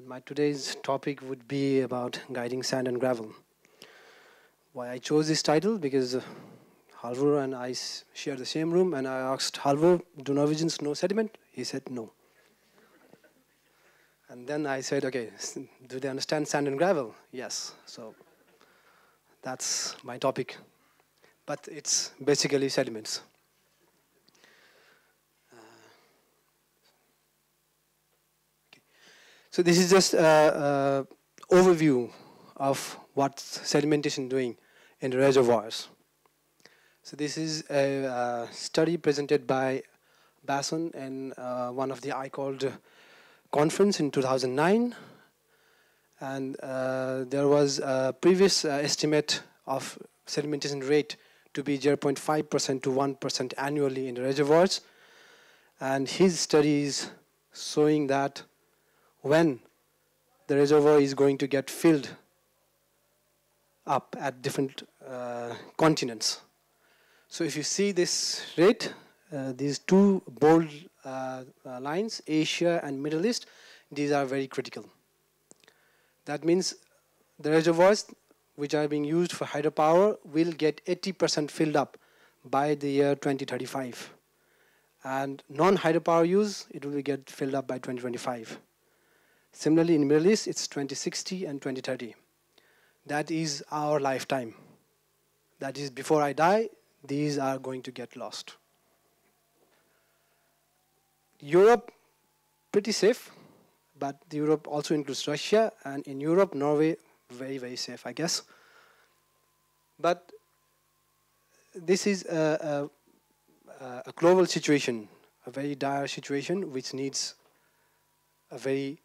And my today's topic would be about guiding sand and gravel. Why I chose this title? Because Halvor and I share the same room, and I asked Halvor, do Norwegians know sediment? He said no. And then I said, okay, do they understand sand and gravel? Yes. So that's my topic. But it's basically sediments. So this is just an overview of what sedimentation is doing in the reservoirs. So this is a study presented by Basson in one of the ICOLD conference in 2009. And there was a previous estimate of sedimentation rate to be 0.5% to 1% annually in the reservoirs. And his study is showing that when the reservoir is going to get filled up at different continents. So if you see this rate, these two bold lines, Asia and Middle East, these are very critical. That means the reservoirs which are being used for hydropower will get 80% filled up by the year 2035. And non-hydropower use, it will get filled up by 2025. Similarly, in the Middle East, it's 2060 and 2030. That is our lifetime. That is, before I die, these are going to get lost. Europe, pretty safe, but Europe also includes Russia, and in Europe, Norway, very, very safe, I guess. But this is a global situation, a very dire situation, which needs a very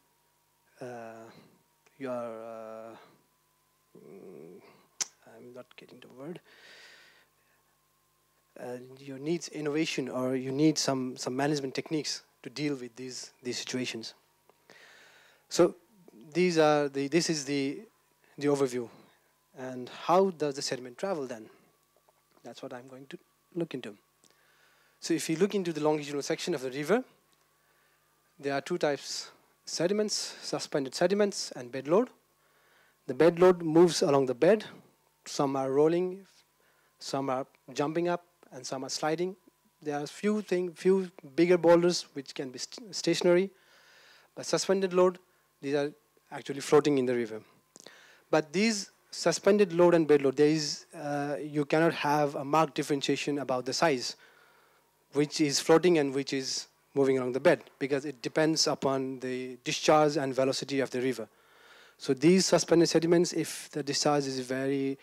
I'm not getting the word. You need innovation, or you need some management techniques to deal with these situations. So this is the overview. And how does the sediment travel then? That's what I'm going to look into. So if you look into the longitudinal section of the river, there are two types: sediments, suspended sediments, and bed load. The bed load moves along the bed. Some are rolling, some are jumping up, and some are sliding. There are few bigger boulders which can be stationary. But suspended load, these are actually floating in the river. But these suspended load and bed load, you cannot have a marked differentiation about the size, which is floating and which is moving along the bed, because it depends upon the discharge and velocity of the river. So these suspended sediments, if the discharge is the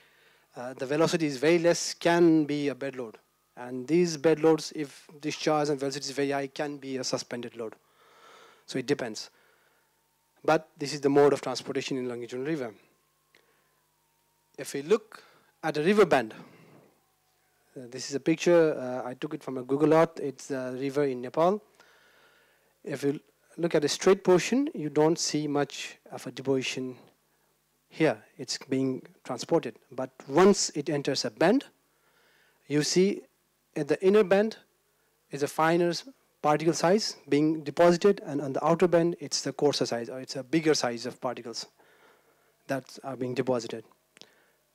velocity is very less, can be a bed load. And these bed loads, if discharge and velocity is very high, can be a suspended load. So it depends. But this is the mode of transportation in longitudinal river. If we look at a river bend, this is a picture, I took it from a Google Earth. It's a river in Nepal. If you look at a straight portion, you don't see much of a deposition here. It's being transported. But once it enters a bend, you see at the inner bend is a finer particle size being deposited, and on the outer bend, it's the coarser size, or it's a bigger size of particles that are being deposited.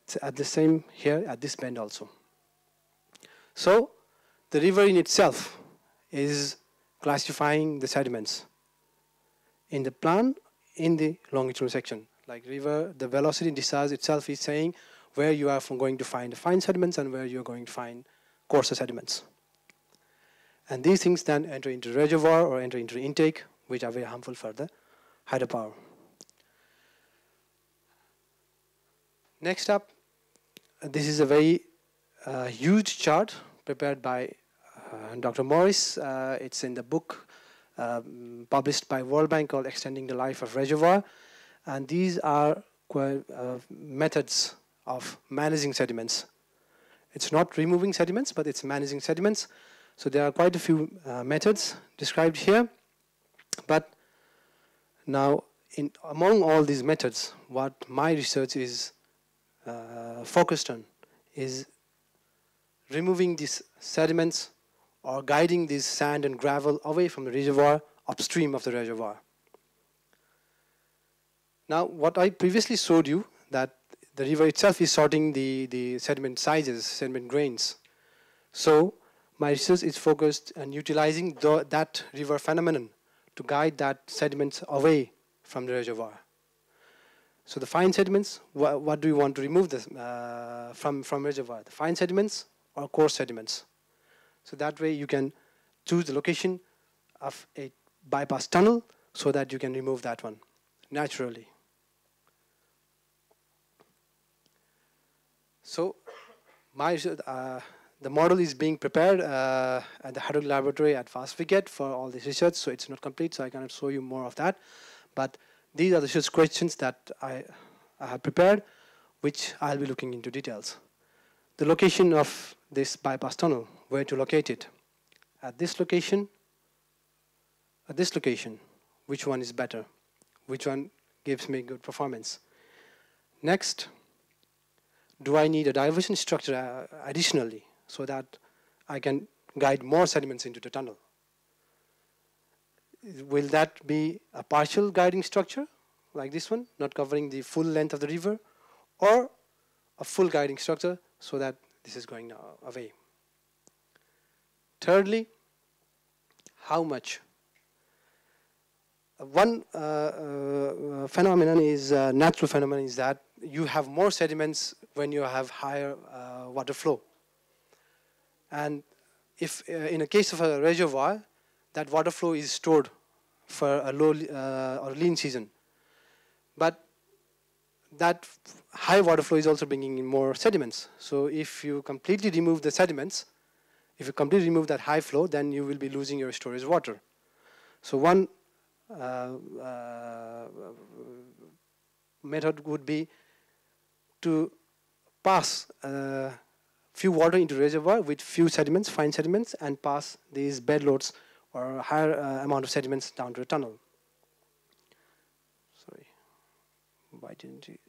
It's at the same here at this bend also. So the river in itself is classifying the sediments in the plan, in the longitudinal section. Like river, the velocity in discharge itself is saying where you are going to find the fine sediments and where you're going to find coarser sediments. And these things then enter into the reservoir or enter into the intake, which are very harmful for the hydropower. Next up, this is a very huge chart prepared by Dr. Morris. It's in the book published by World Bank called Extending the Life of Reservoir. And these are methods of managing sediments. It's not removing sediments, but it's managing sediments. So there are quite a few methods described here. But now, among all these methods, what my research is focused on is removing these sediments or guiding this sand and gravel away from the reservoir, upstream of the reservoir. Now, what I previously showed you, that the river itself is sorting the sediment sizes, sediment grains. So my research is focused on utilizing that river phenomenon to guide that sediments away from the reservoir. So the fine sediments, what do you want to remove this, from reservoir? The fine sediments or coarse sediments? So that way you can choose the location of a bypass tunnel so that you can remove that one naturally. So the model is being prepared at the Hydraulic Laboratory at FastWicket for all this research, so it's not complete, so I cannot show you more of that. But these are the research questions that I have prepared, which I'll be looking into details. The location of this bypass tunnel, where to locate it. At this location, which one is better? Which one gives me good performance? Next, do I need a diversion structure additionally so that I can guide more sediments into the tunnel? Will that be a partial guiding structure like this one, not covering the full length of the river, or a full guiding structure so that this is going away? Thirdly, how much? One phenomenon is, natural phenomenon is that you have more sediments when you have higher water flow. And if in a case of a reservoir, that water flow is stored for a low or lean season. But that high water flow is also bringing in more sediments. So if you completely remove the sediments, if you completely remove that high flow, then you will be losing your storage water. So one method would be to pass few water into reservoir with few sediments, fine sediments, and pass these bed loads or higher amount of sediments down to a tunnel. Sorry, why didn't it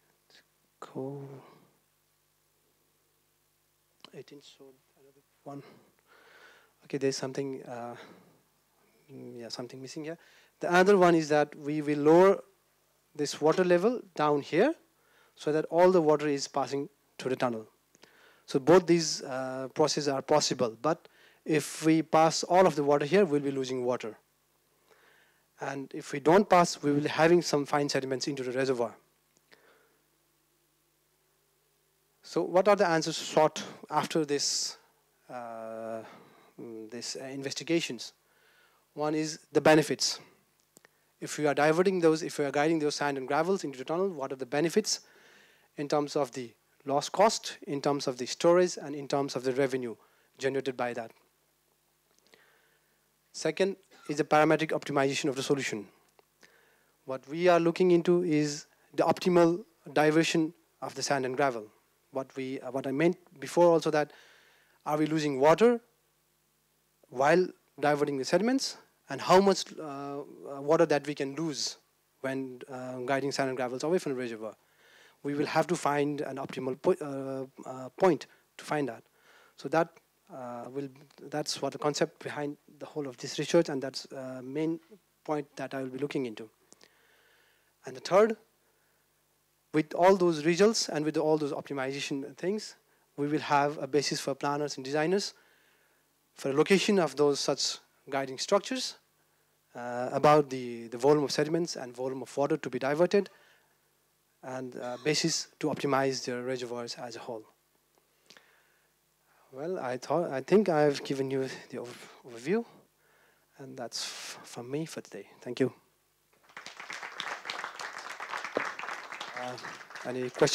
go? It didn't show another one. Okay, there's something, something missing here. The other one is that we will lower this water level down here so that all the water is passing through the tunnel. So both these processes are possible, but if we pass all of the water here, we'll be losing water. And if we don't pass, we will be having some fine sediments into the reservoir. So what are the answers sought after this, investigations? One is the benefits. If we are diverting those, if we are guiding those sand and gravels into the tunnel, what are the benefits in terms of the loss cost, in terms of the storage, and in terms of the revenue generated by that? Second is the parametric optimization of the solution. What we are looking into is the optimal diversion of the sand and gravel. What I meant before also, that are we losing water while diverting the sediments, and how much water that we can lose when guiding sand and gravels away from the reservoir. We will have to find an optimal point to find that. So that's what the concept behind the whole of this research, and that's main point that I will be looking into. And the third, with all those results and with all those optimization things, we will have a basis for planners and designers for a location of those such guiding structures, about the volume of sediments and volume of water to be diverted, and basis to optimize the reservoirs as a whole. Well, I think I've given you the overview, and that's from me for today. Thank you. Any questions?